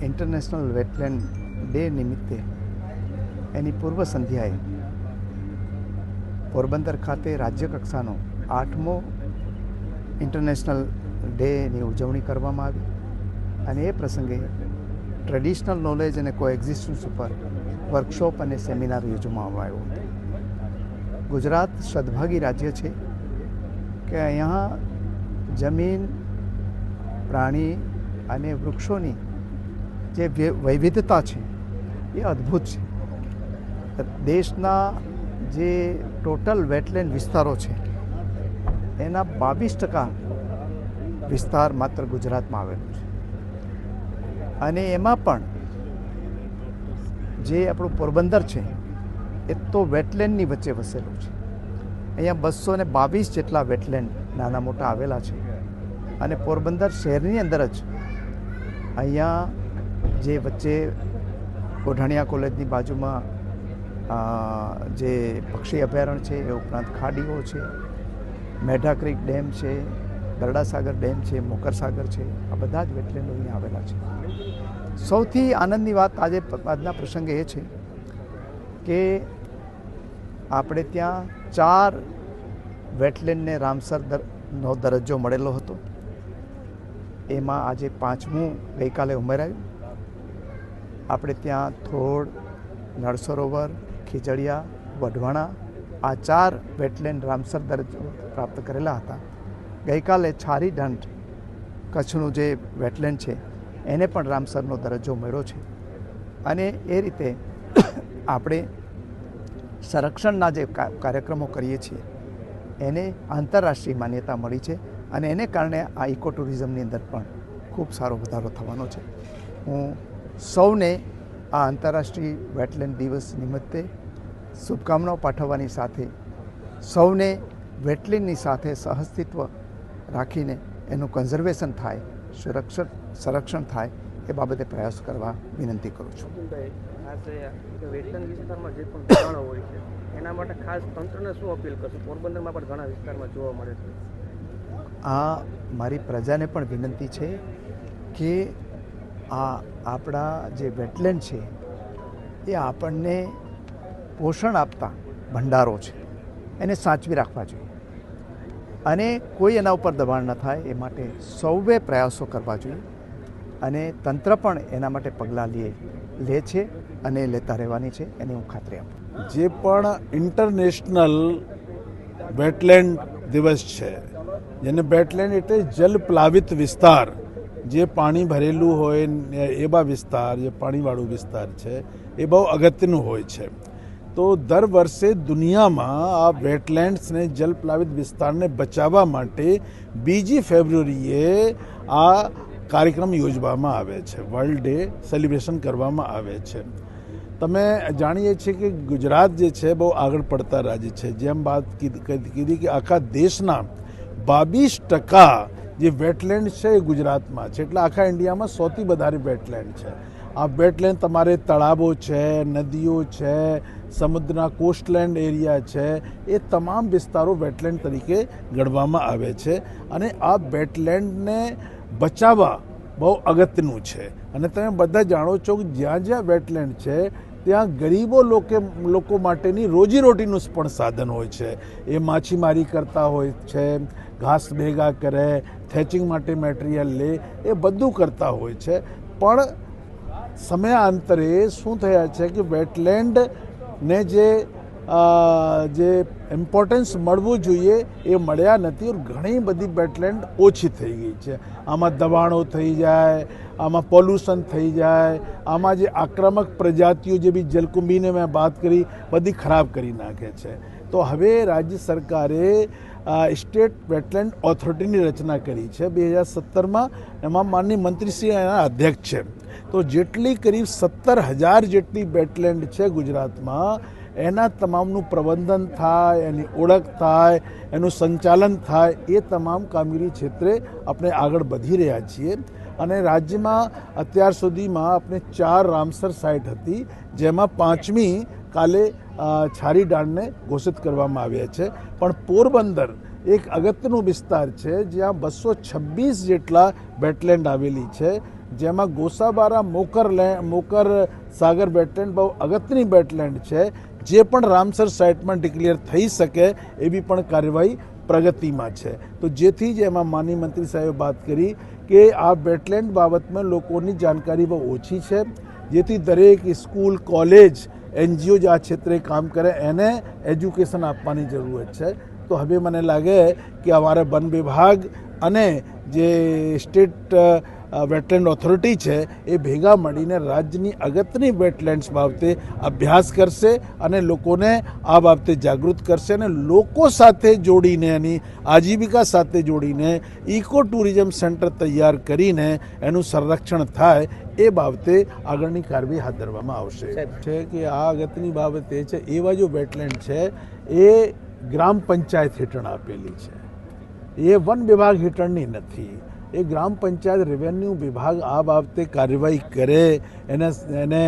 International wetland day નિમિત્તે એની પૂર્વ સંધ્યાએ પોરબંદર ખાતે રાજ્ય કક્ષાનો 8મો ઇન્ટરનેશનલ ડેની ઉજવણી કરવામાં આવી અને એ પ્રસંગે ટ્રેડિશનલ નોલેજ અને કોએક્ઝિસ્ટન્સ ઉપર વર્કશોપ અને સેમિનાર યોજવામાં આવ્યો હતો. ગુજરાત સદભાગી રાજ્ય છે કે અહીંયા જમીન, પ્રાણી અને વૃક્ષોની જે વૈવિધતા છે એ અદ્ભુત છે. દેશના જે ટોટલ વેટલેન્ડ વિસ્તારો છે એના 22% વિસ્તાર માત્ર ગુજરાતમાં આવેલો છે અને એમાં પણ જે આપણું પોરબંદર છે એ તો વેટલેન્ડની વચ્ચે વસેલું છે. અહીંયા 222 જેટલા વેટલેન્ડ નાના મોટા આવેલા છે અને પોરબંદર શહેરની અંદર જ અહીંયા જે વચ્ચે કોઢાણીયા કોલેજની બાજુમાં જે પક્ષી અભયારણ્ય છે એ ઉપરાંત ખાડીઓ છે, મેઢા ક્રીક ડેમ છે, ગરડાસાગર ડેમ છે, મોકરસાગર છે, આ બધા જ વેટલેન્ડો અહીંયા આવેલા છે. સૌથી આનંદની વાત આજના પ્રસંગે એ છે કે આપણે ત્યાં 4 વેટલેન્ડને રામસરનો દરજ્જો મળેલો હતો. એમાં આજે 5મું ગઈકાલે ઉમેરાયું. આપણે ત્યાં થોડ, નળ સરોવર, ખીજડીયા, વઢવાણા આ 4 વેટલેન્ડ રામસર દરજ્જો પ્રાપ્ત કરેલા હતા. ગઈકાલે છારી ઢંઢ કચ્છનું જે વેટલેન્ડ છે એને પણ રામસરનો દરજ્જો મળ્યો છે અને એ રીતે આપણે સંરક્ષણના જે કાર્યક્રમો કરીએ છીએ એને આંતરરાષ્ટ્રીય માન્યતા મળી છે અને એને કારણે આ ઇકો ટુરિઝમની અંદર પણ ખૂબ સારો વધારો થવાનો છે. હું સૌને આ આંતરરાષ્ટ્રીય વેટલેન્ડ દિવસ નિમિત્તે શુભકામનાઓ પાઠવવાની સાથે સૌને વેટલેન્ડની સાથે સહઅસ્તિત્વ રાખીને એનું કન્ઝર્વેશન થાય, સંરક્ષણ થાય એ બાબતે પ્રયાસ કરવા વિનંતી કરું છું. વેટલેન્ડ વિસ્તારમાં જે પણ દબાણો હોય છે એના માટે ખાસ તંત્રને શું અપીલ કરશું? પોરબંદરમાં પણ ઘણા વિસ્તારમાં જોવા મળે છે. આ મારી પ્રજાને પણ વિનંતી છે કે આ આપણા જે વેટલેન્ડ છે એ આપણને પોષણ આપતા ભંડારો છે, એને સાચવી રાખવા જોઈએ અને કોઈ એના ઉપર દબાણ ન થાય એ માટે સૌએ પ્રયાસો કરવા જોઈએ અને તંત્ર પણ એના માટે પગલાં લે છે અને લેતા રહેવાની છે એની હું ખાતરી આપું. જે પણ ઇન્ટરનેશનલ વેટલેન્ડ દિવસ છે, જેને વેટલેન્ડ એટલે જલપ્લાવિત વિસ્તાર, જે પાણી ભરેલું હોય એવા વિસ્તાર, જે પાણીવાળું વિસ્તાર છે એ બહુ અગત્યનું હોય છે. તો દર વર્ષે દુનિયામાં આ વેટલેન્ડ્સને જલપ્લાવિત વિસ્તારને બચાવવા માટે 2 ફેબ્રુઆરીએ આ કાર્યક્રમ યોજવામાં આવે છે, વર્લ્ડ ડે સેલિબ્રેશન કરવામાં આવે છે. તમે જાણીએ છીએ કે ગુજરાત જે છે બહુ આગળ પડતા રાજ્ય છે. જેમ વાત કીધી કે આખા દેશના 22% જે વેટલેન્ડ છે એ ગુજરાતમાં છે, એટલે આખા ઇન્ડિયામાં સૌથી વધારે વેટલેન્ડ છે. આ વેટલેન્ડ તમારે તળાવો છે, નદીઓ છે, સમુદ્રના કોસ્ટલેન્ડ એરિયા છે, એ તમામ વિસ્તારો વેટલેન્ડ તરીકે ગણવામાં આવે છે અને આ વેટલેન્ડને બચાવવા બહુ અગત્યનું છે. અને તમે બધા જાણો છો કે જ્યાં જ્યાં વેટલેન્ડ છે ત્યાં ગરીબો લોકો માટેની રોજીરોટીનું પણ સાધન હોય છે. એ માછીમારી કરતા હોય છે, ઘાસ ભેગા કરે, થેચિંગ માટે મટીરિયલ લે, એ બધું કરતા હોય છે. પણ સમયાંતરે શું થયા છે કે વેટલેન્ડને જે ઇમ્પોર્ટન્સ મળવું જોઈએ એ મળ્યા નથી. ઘણી બધી વેટલેન્ડ ઓછી થઈ ગઈ છે. આમાં દબાણો થઈ જાય, આમાં પોલ્યુશન થઈ જાય, આમાં જે આક્રમક પ્રજાતિઓ જે બી જલકુંભીને મેં વાત કરી બધી ખરાબ કરી નાખે છે. તો હવે રાજ્ય સરકારે સ્ટેટ વેટલેન્ડ ઓથોરિટીની રચના કરી છે 2017માં. એમાં માનનીય મંત્રીશ્રી એના અધ્યક્ષ છે. તો જેટલી કરીબ 17,000 જેટલી વેટલેન્ડ છે ગુજરાતમાં, એના તમામનું પ્રબંધન થાય, એની ઓળખ થાય, એનું સંચાલન થાય, એ તમામ કામગીરી ક્ષેત્રે આપણે આગળ વધી રહ્યા છીએ. અને રાજ્યમાં અત્યાર સુધીમાં આપણે 4 રામસર સાઇટ હતી, જેમાં 5મી કાલે છારી ઢાંઢને ઘોષિત કરવામાં આવ્યા છે. પણ પોરબંદર એક અગત્યનો વિસ્તાર છે જ્યાં 226 જેટલા વેટલેન્ડ આવેલી છે, જેમાં ગોસાબારા મોકર સાગર વેટલેન્ડ બહુ અગત્યની વેટલેન્ડ છે, જે પણ રામસર સાઇટમાં ડિક્લેર થઈ શકે એવી પણ કાર્યવાહી પ્રગતિમાં છે. તો જેથી જ એમાં માનનીય મંત્રી સાહેબે વાત કરી કે આ વેટલેન્ડ બાબતમાં લોકોની જાણકારી બહુ ઓછી છે, જેથી દરેક સ્કૂલ કોલેજ એનજીઓ જે આ ક્ષેત્રે કામ કરે એને એજ્યુકેશન આપવાની જરૂરત છે. તો હવે મને લાગે કે અમારા વન વિભાગ અને જે સ્ટેટ વેટલેન્ડ ઓથોરિટી છે એ ભેગા મળીને રાજ્યની અગત્યની વેટલેન્ડ્સ બાબતે અભ્યાસ કરશે અને લોકોને આ બાબતે જાગૃત કરશે અને લોકો સાથે જોડીને એની આજીવિકા સાથે જોડીને ઇકો ટુરિઝમ સેન્ટર તૈયાર કરીને એનું સંરક્ષણ થાય એ બાબતે આગળની કાર્યવાહી હાથ ધરવામાં આવશે. છે કે આ અગત્યની બાબત એ છે, એવા જો વેટલેન્ડ છે એ ગ્રામ પંચાયત હેઠળ આપેલી છે, એ વન વિભાગ હેઠળની નથી. એ ગ્રામ પંચાયત રેવન્યુ વિભાગ આ બાબતે કાર્યવાહી કરે, એને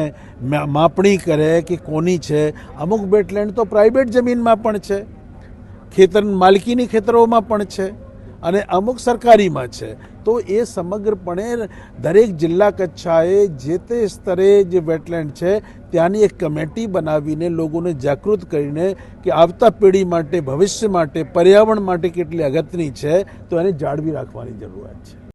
માપણી કરે કે કોની છે. અમુક વેટલેન્ડ તો પ્રાઇવેટ જમીનમાં પણ છે, માલિકીની ખેતરોમાં પણ છે અને અમુક સરકારીમાં છે. તો એ સમગ્રપણે દરેક જિલ્લા કક્ષાએ જે તે સ્તરે જે વેટલેન્ડ છે ત્યાંની એક કમિટી બનાવીને લોકોને જાગૃત કરીને કે આવતા પેઢી માટે, ભવિષ્ય માટે, પર્યાવરણ માટે કેટલી અગત્યની છે તો એને જાળવી રાખવાની જરૂરત છે.